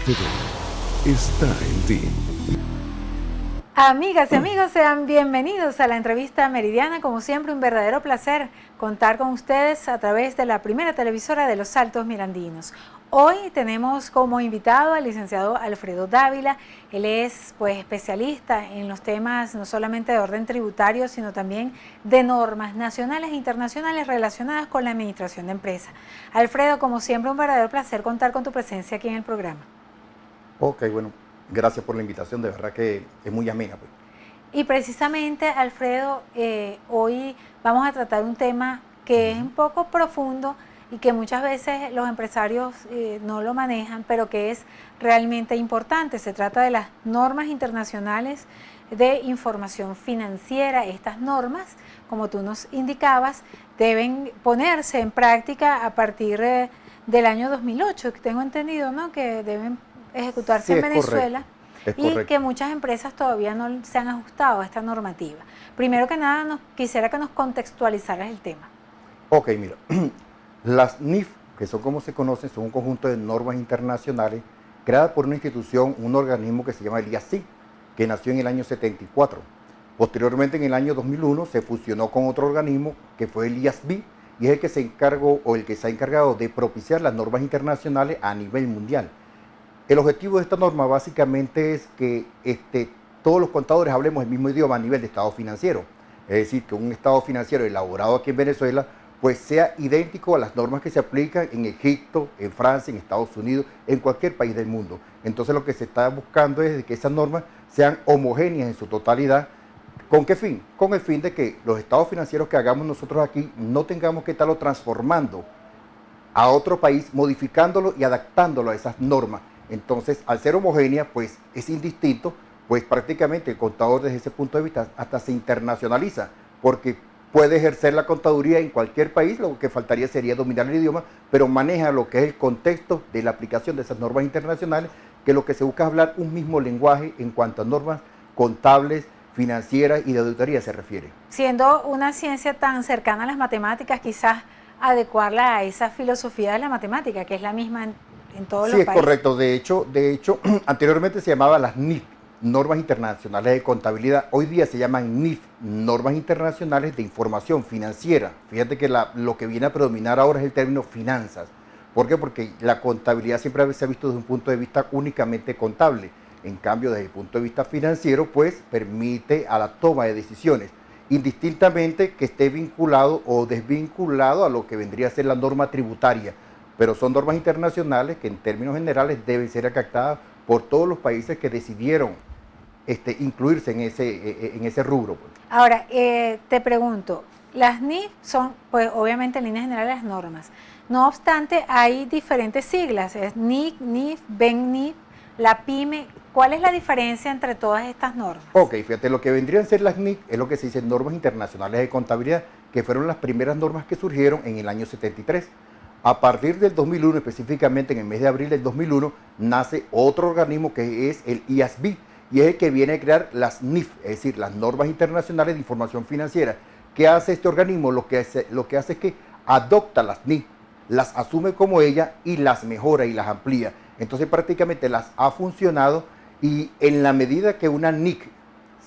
TV está en ti. Amigas y amigos, sean bienvenidos a la entrevista meridiana. Como siempre, un verdadero placer contar con ustedes a través de la primera televisora de los Altos Mirandinos. Hoy tenemos como invitado al licenciado Alfredo Dávila. Él es especialista en los temas no solamente de orden tributario, sino también de normas nacionales e internacionales relacionadas con la administración de empresas. Alfredo, como siempre, un verdadero placer contar con tu presencia aquí en el programa. Ok, bueno, gracias por la invitación, de verdad que es muy amena. Pues. Y precisamente, Alfredo, hoy vamos a tratar un tema que es un poco profundo y que muchas veces los empresarios no lo manejan, pero que es realmente importante. Se trata de las normas internacionales de información financiera. Estas normas, como tú nos indicabas, deben ponerse en práctica a partir del año 2008, que tengo entendido, ¿no?, que deben ejecutarse en Venezuela. Y que muchas empresas todavía no se han ajustado a esta normativa. Primero que nada, quisiera que nos contextualizaras el tema. Ok, mira, las NIF, que son como se conocen, son un conjunto de normas internacionales creadas por una institución, un organismo que se llama el IASB, que nació en el año 74. Posteriormente, en el año 2001, se fusionó con otro organismo, que fue el IASB, y es el que se encargó, o el que se ha encargado de propiciar las normas internacionales a nivel mundial. El objetivo de esta norma básicamente es que todos los contadores hablemos el mismo idioma a nivel de estado financiero. Es decir, que un estado financiero elaborado aquí en Venezuela pues sea idéntico a las normas que se aplican en Egipto, en Francia, en Estados Unidos, en cualquier país del mundo. Entonces lo que se está buscando es que esas normas sean homogéneas en su totalidad. ¿Con qué fin? Con el fin de que los estados financieros que hagamos nosotros aquí no tengamos que estarlo transformando a otro país, modificándolo y adaptándolo a esas normas. Entonces, al ser homogénea, pues es indistinto, pues prácticamente el contador desde ese punto de vista hasta se internacionaliza, porque puede ejercer la contaduría en cualquier país, lo que faltaría sería dominar el idioma, pero maneja lo que es el contexto de la aplicación de esas normas internacionales, que lo que se busca es hablar un mismo lenguaje en cuanto a normas contables, financieras y de auditoría se refiere. Siendo una ciencia tan cercana a las matemáticas, quizás adecuarla a esa filosofía de la matemática, que es la misma en todos los países. Sí, es correcto. De hecho, anteriormente se llamaba las NIF, Normas Internacionales de Contabilidad. Hoy día se llaman NIF, Normas Internacionales de Información Financiera. Fíjate que lo que viene a predominar ahora es el término finanzas. ¿Por qué? Porque la contabilidad siempre se ha visto desde un punto de vista únicamente contable. En cambio, desde el punto de vista financiero, pues permite a la toma de decisiones, indistintamente que esté vinculado o desvinculado a lo que vendría a ser la norma tributaria. Pero son normas internacionales que en términos generales deben ser acatadas por todos los países que decidieron incluirse en ese rubro. Pues. Ahora, te pregunto, las NIF son, pues obviamente en líneas generales las normas. No obstante, hay diferentes siglas, es NIC, NIF, BEN-NIF, la PYME. ¿Cuál es la diferencia entre todas estas normas? Ok, fíjate, lo que vendrían a ser las NIC es lo que se dice normas internacionales de contabilidad, que fueron las primeras normas que surgieron en el año 73. A partir del 2001, específicamente en el mes de abril del 2001, nace otro organismo que es el IASB, y es el que viene a crear las NIF, es decir, las normas internacionales de información financiera. ¿Qué hace este organismo? Lo que hace es que adopta las NIF, las asume como ella y las mejora y las amplía. Entonces prácticamente las ha funcionado, y en la medida que una NIC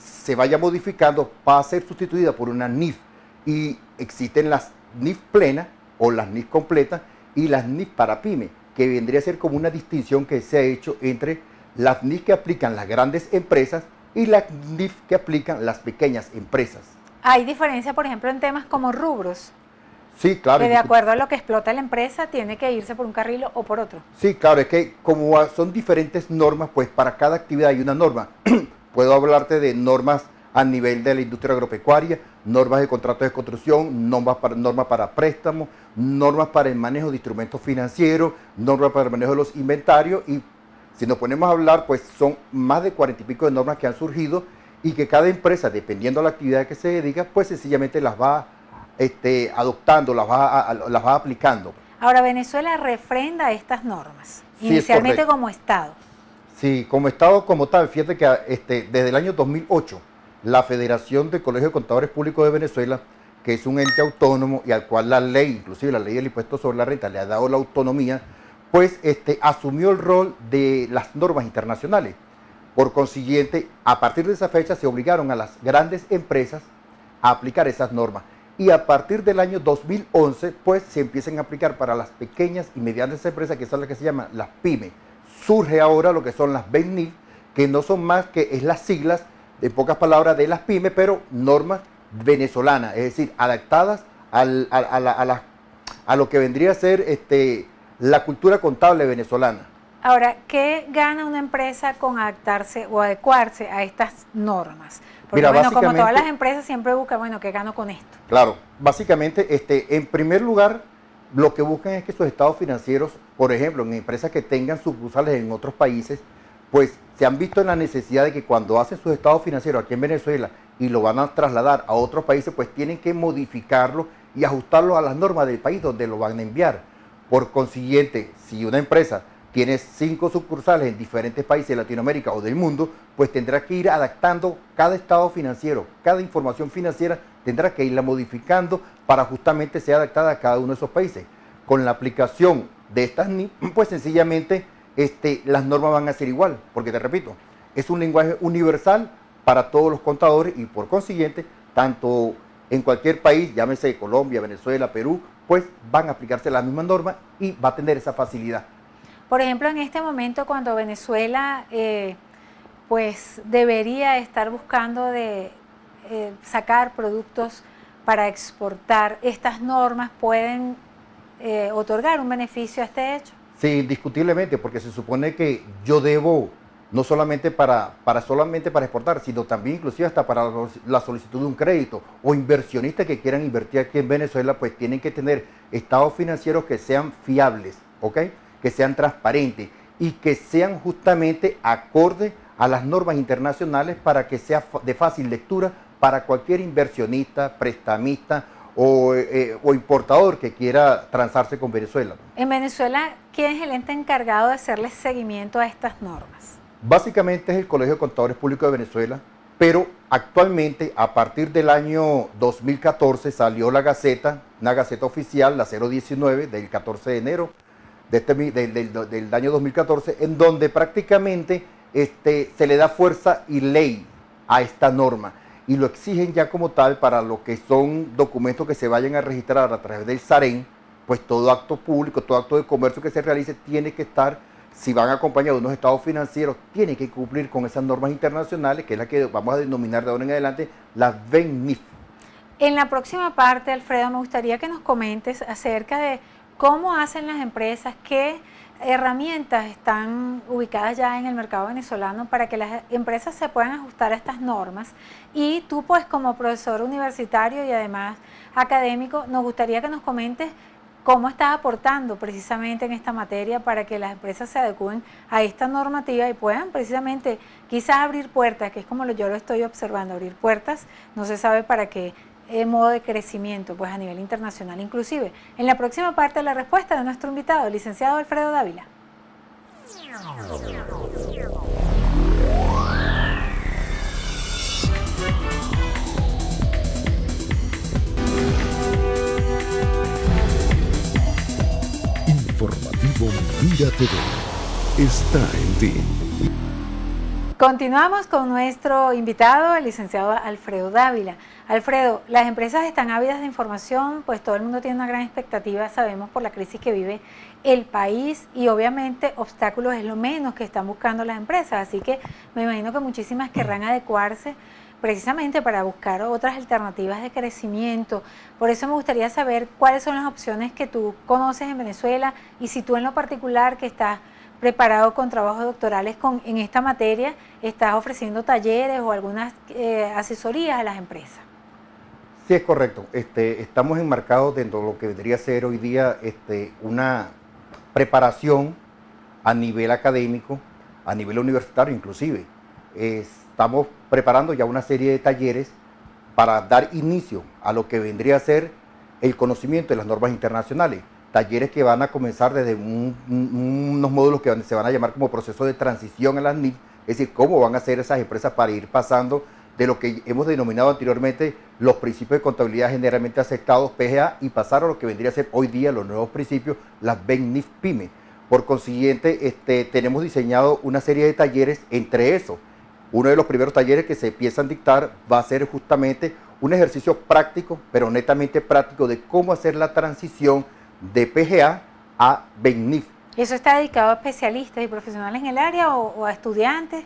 se vaya modificando, va a ser sustituida por una NIF, y existen las NIF plenas o las NIF completas y las NIF para PYME, que vendría a ser como una distinción que se ha hecho entre las NIF que aplican las grandes empresas y las NIF que aplican las pequeñas empresas. ¿Hay diferencia, por ejemplo, en temas como rubros? Sí, claro. Que de acuerdo a lo que explota la empresa, tiene que irse por un carril o por otro. Sí, claro, es que como son diferentes normas, pues para cada actividad hay una norma. Puedo hablarte de normas a nivel de la industria agropecuaria, normas de contratos de construcción, normas para préstamos, normas para el manejo de instrumentos financieros, normas para el manejo de los inventarios, y si nos ponemos a hablar, pues son más de 40 y pico de normas que han surgido, y que cada empresa, dependiendo de la actividad que se dedica, pues sencillamente las va adoptando, las va aplicando. Ahora, Venezuela refrenda estas normas, sí, inicialmente como Estado. Sí, como Estado como tal. Fíjate que desde el año 2008, la Federación de Colegios de Contadores Públicos de Venezuela, que es un ente autónomo y al cual la ley, inclusive la ley del impuesto sobre la renta, le ha dado la autonomía, pues asumió el rol de las normas internacionales. Por consiguiente, a partir de esa fecha se obligaron a las grandes empresas a aplicar esas normas. Y a partir del año 2011, pues se empiezan a aplicar para las pequeñas y medianas empresas, que son las que se llaman las pymes. Surge ahora lo que son las BENIF, que no son más que es las siglas, en pocas palabras, de las pymes, pero normas venezolanas, es decir, adaptadas a lo que vendría a ser la cultura contable venezolana. Ahora, ¿qué gana una empresa con adaptarse o adecuarse a estas normas? Porque Mira, bueno, como todas las empresas siempre buscan, bueno, ¿qué gano con esto? Claro, básicamente, en primer lugar, lo que buscan es que sus estados financieros, por ejemplo, en empresas que tengan sucursales en otros países, pues se han visto en la necesidad de que cuando hacen sus estados financieros aquí en Venezuela y lo van a trasladar a otros países, pues tienen que modificarlo y ajustarlo a las normas del país donde lo van a enviar. Por consiguiente, si una empresa tiene 5 sucursales en diferentes países de Latinoamérica o del mundo, pues tendrá que ir adaptando cada estado financiero, cada información financiera tendrá que irla modificando para justamente ser adaptada a cada uno de esos países. Con la aplicación de estas NIF, pues sencillamente las normas van a ser igual, porque te repito, es un lenguaje universal para todos los contadores y por consiguiente, tanto en cualquier país, llámese Colombia, Venezuela, Perú, pues van a aplicarse las mismas normas y va a tener esa facilidad. Por ejemplo, en este momento cuando Venezuela pues debería estar buscando de sacar productos para exportar, ¿estas normas pueden otorgar un beneficio a este hecho? Sí, indiscutiblemente, porque se supone que yo debo no solamente para exportar, sino también inclusive hasta para la solicitud de un crédito o inversionistas que quieran invertir aquí en Venezuela, pues tienen que tener estados financieros que sean fiables, ¿ok? Que sean transparentes y que sean justamente acorde a las normas internacionales para que sea de fácil lectura para cualquier inversionista, prestamista o importador que quiera transarse con Venezuela. En Venezuela, ¿quién es el ente encargado de hacerle seguimiento a estas normas? Básicamente es el Colegio de Contadores Públicos de Venezuela, pero actualmente a partir del año 2014 salió la Gaceta, una Gaceta oficial, la 019 del 14 de enero del año 2014, en donde prácticamente se le da fuerza y ley a esta norma y lo exigen ya como tal para lo que son documentos que se vayan a registrar a través del SAREN, pues todo acto público, todo acto de comercio que se realice tiene que estar, si van acompañados de unos estados financieros, tiene que cumplir con esas normas internacionales, que es la que vamos a denominar de ahora en adelante las BENIF. En la próxima parte, Alfredo, me gustaría que nos comentes acerca de cómo hacen las empresas, qué herramientas están ubicadas ya en el mercado venezolano para que las empresas se puedan ajustar a estas normas. Y tú, pues, como profesor universitario y además académico, nos gustaría que nos comentes cómo estás aportando precisamente en esta materia para que las empresas se adecúen a esta normativa y puedan precisamente quizás abrir puertas, que es como yo lo estoy observando, abrir puertas, no se sabe para qué modo de crecimiento, pues a nivel internacional inclusive. En la próxima parte, la respuesta de nuestro invitado, el licenciado Alfredo Dávila. Informativo Mira TV está en ti. Continuamos con nuestro invitado, el licenciado Alfredo Dávila. Alfredo, las empresas están ávidas de información, pues todo el mundo tiene una gran expectativa, sabemos por la crisis que vive el país y obviamente obstáculos es lo menos que están buscando las empresas, así que me imagino que muchísimas querrán adecuarse precisamente para buscar otras alternativas de crecimiento. Por eso me gustaría saber cuáles son las opciones que tú conoces en Venezuela y si tú en lo particular que estás preparado con trabajos doctorales en esta materia, estás ofreciendo talleres o algunas asesorías a las empresas. Sí, es correcto. Estamos enmarcados dentro de lo que vendría a ser hoy día una preparación a nivel académico, a nivel universitario inclusive. Estamos preparando ya una serie de talleres para dar inicio a lo que vendría a ser el conocimiento de las normas internacionales. Talleres que van a comenzar desde unos módulos que se van a llamar como proceso de transición a las NIF, es decir, cómo van a hacer esas empresas para ir pasando de lo que hemos denominado anteriormente los principios de contabilidad generalmente aceptados, PGA, y pasar a lo que vendría a ser hoy día los nuevos principios, las BENIF PYME. Por consiguiente, tenemos diseñado una serie de talleres. Entre eso, uno de los primeros talleres que se empiezan a dictar va a ser justamente un ejercicio práctico, pero netamente práctico, de cómo hacer la transición de PGA a BENNIF. ¿Eso está dedicado a especialistas y profesionales en el área o a estudiantes?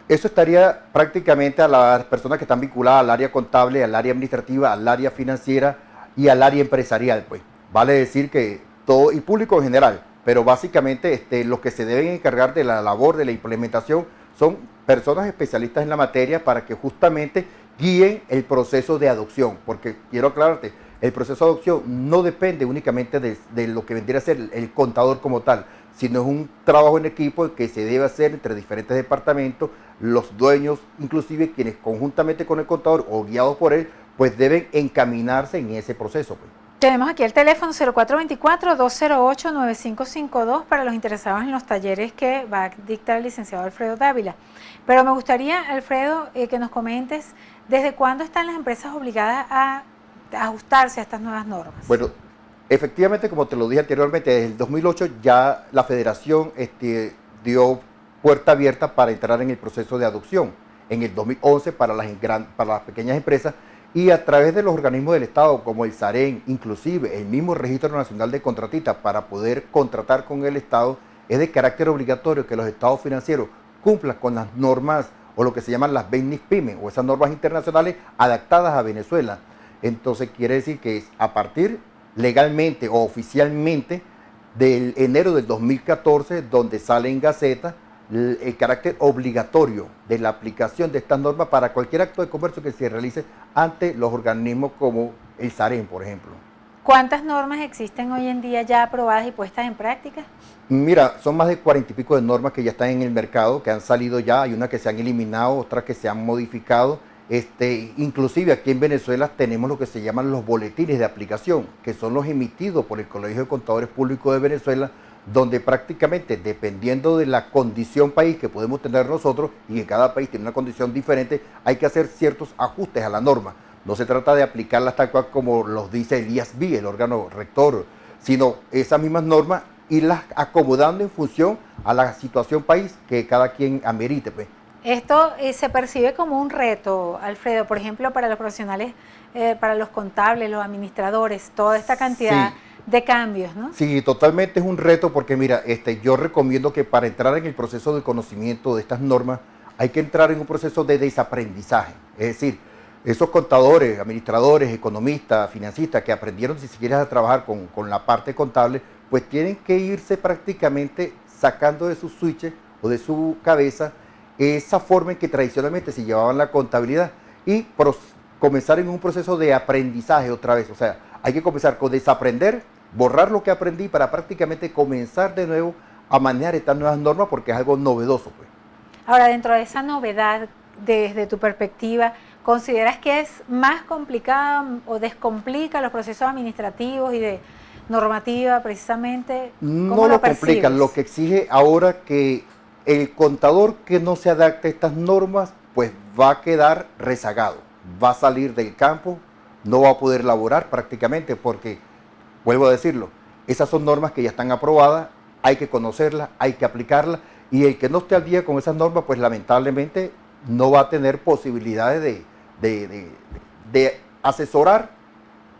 Eso estaría prácticamente a las personas que están vinculadas al área contable, al área administrativa, al área financiera y al área empresarial, pues. Vale decir que todo, y público en general, pero básicamente los que se deben encargar de la labor de la implementación son personas especialistas en la materia para que justamente guíen el proceso de adopción, porque quiero aclararte, el proceso de adopción no depende únicamente de lo que vendría a ser el contador como tal, sino es un trabajo en equipo que se debe hacer entre diferentes departamentos, los dueños, inclusive quienes conjuntamente con el contador o guiados por él, pues deben encaminarse en ese proceso, pues. Tenemos aquí el teléfono 0424-208-9552 para los interesados en los talleres que va a dictar el licenciado Alfredo Dávila. Pero me gustaría, Alfredo, que nos comentes desde cuándo están las empresas obligadas a ajustarse a estas nuevas normas. Bueno, efectivamente, como te lo dije anteriormente, desde el 2008 ya la federación dio puerta abierta para entrar en el proceso de adopción. En el 2011 para las pequeñas empresas, y a través de los organismos del Estado como el SAREN, inclusive el mismo Registro Nacional de Contratistas, para poder contratar con el Estado, es de carácter obligatorio que los estados financieros cumplan con las normas o lo que se llaman las BENNIF PYME o esas normas internacionales adaptadas a Venezuela. Entonces quiere decir que es a partir legalmente o oficialmente del enero del 2014 donde sale en Gaceta el carácter obligatorio de la aplicación de estas normas para cualquier acto de comercio que se realice ante los organismos como el SAREN, por ejemplo. ¿Cuántas normas existen hoy en día ya aprobadas y puestas en práctica? Mira, son más de 40 y pico de normas que ya están en el mercado, que han salido ya, hay unas que se han eliminado, otras que se han modificado. Inclusive aquí en Venezuela tenemos lo que se llaman los boletines de aplicación, que son los emitidos por el Colegio de Contadores Públicos de Venezuela, donde prácticamente dependiendo de la condición país que podemos tener nosotros, y que cada país tiene una condición diferente, hay que hacer ciertos ajustes a la norma. No se trata de aplicarlas tal cual como los dice el IASB, el órgano rector, sino esas mismas normas irlas acomodando en función a la situación país que cada quien amerite, pues. Esto se percibe como un reto, Alfredo, por ejemplo, para los profesionales, para los contables, los administradores, toda esta cantidad de cambios, ¿no? Sí, totalmente es un reto porque mira, yo recomiendo que para entrar en el proceso de conocimiento de estas normas hay que entrar en un proceso de desaprendizaje. Es decir, esos contadores, administradores, economistas, financistas que aprendieron si se quieren a trabajar con la parte contable, pues tienen que irse prácticamente sacando de sus switches o de su cabeza esa forma en que tradicionalmente se llevaban la contabilidad y comenzar en un proceso de aprendizaje otra vez. O sea, hay que comenzar con desaprender, borrar lo que aprendí para prácticamente comenzar de nuevo a manejar estas nuevas normas porque es algo novedoso, pues. Ahora, dentro de esa novedad, desde tu perspectiva, ¿consideras que es más complicado o descomplica los procesos administrativos y de normativa precisamente? No lo complica, lo que exige ahora que el contador que no se adapte a estas normas, pues va a quedar rezagado, va a salir del campo, no va a poder laborar prácticamente porque, vuelvo a decirlo, esas son normas que ya están aprobadas, hay que conocerlas, hay que aplicarlas y el que no esté al día con esas normas, pues lamentablemente no va a tener posibilidades de asesorar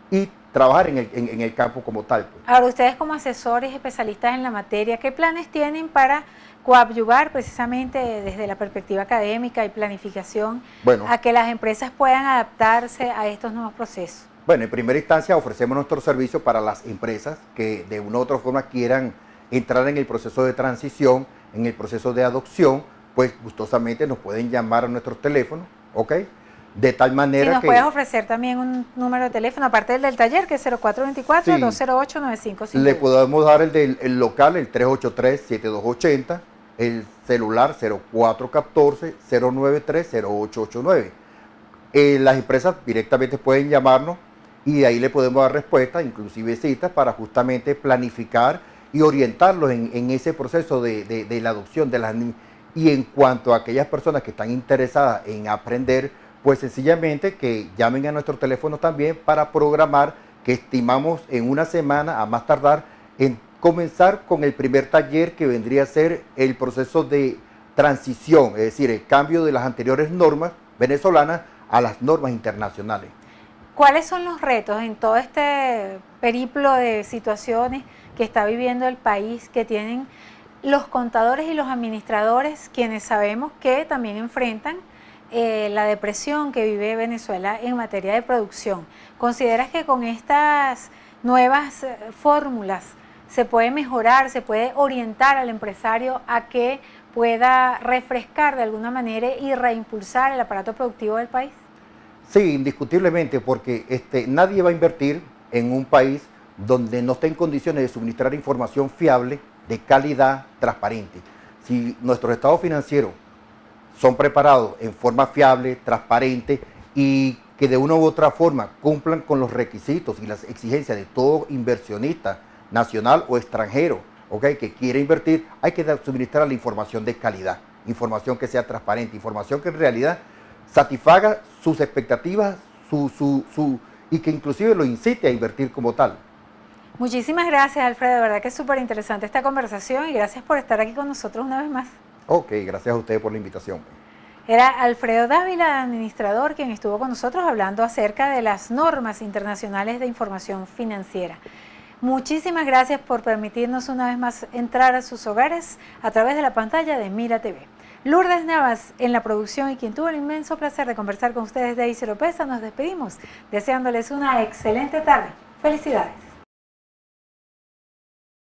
y trabajar en el campo como tal, pues. Ahora, ustedes como asesores especialistas en la materia, ¿qué planes tienen para coadyuvar precisamente desde la perspectiva académica y planificación a que las empresas puedan adaptarse a estos nuevos procesos? Bueno, en primera instancia ofrecemos nuestro servicio para las empresas que de una u otra forma quieran entrar en el proceso de transición, en el proceso de adopción, pues gustosamente nos pueden llamar a nuestros teléfonos, ¿ok? De tal manera que... ¿nos puedes ofrecer también un número de teléfono, aparte del taller, que es 0424-208-9552? Le podemos dar el local, el 383-7280, el celular 0414-093-0889. Las empresas directamente pueden llamarnos y ahí le podemos dar respuesta, inclusive citas, para justamente planificar y orientarlos en ese proceso de la adopción de las niñas. Y en cuanto a aquellas personas que están interesadas en aprender, pues sencillamente que llamen a nuestro teléfono también para programar, que estimamos en una semana a más tardar comenzar con el primer taller, que vendría a ser el proceso de transición, es decir, el cambio de las anteriores normas venezolanas a las normas internacionales. ¿Cuáles son los retos en todo este periplo de situaciones que está viviendo el país, que tienen los contadores y los administradores, quienes sabemos que también enfrentan la depresión que vive Venezuela en materia de producción? ¿Consideras que con estas nuevas fórmulas se puede mejorar, se puede orientar al empresario a que pueda refrescar de alguna manera y reimpulsar el aparato productivo del país? Sí, indiscutiblemente, porque nadie va a invertir en un país donde no esté en condiciones de suministrar información fiable, de calidad, transparente. Si nuestros estados financieros son preparados en forma fiable, transparente y que de una u otra forma cumplan con los requisitos y las exigencias de todo inversionista nacional o extranjero, ¿okay?, que quiere invertir, hay que suministrar la información de calidad, información que sea transparente, información que en realidad satisfaga sus expectativas y que inclusive lo incite a invertir como tal. Muchísimas gracias, Alfredo, de verdad que es súper interesante esta conversación y gracias por estar aquí con nosotros una vez más. Ok, gracias a ustedes por la invitación. Era Alfredo Dávila, administrador, quien estuvo con nosotros hablando acerca de las normas internacionales de información financiera. Muchísimas gracias por permitirnos una vez más entrar a sus hogares a través de la pantalla de Mira TV. Lourdes Navas en la producción y quien tuvo el inmenso placer de conversar con ustedes de Daisy Oropesa, nos despedimos deseándoles una excelente tarde. Felicidades.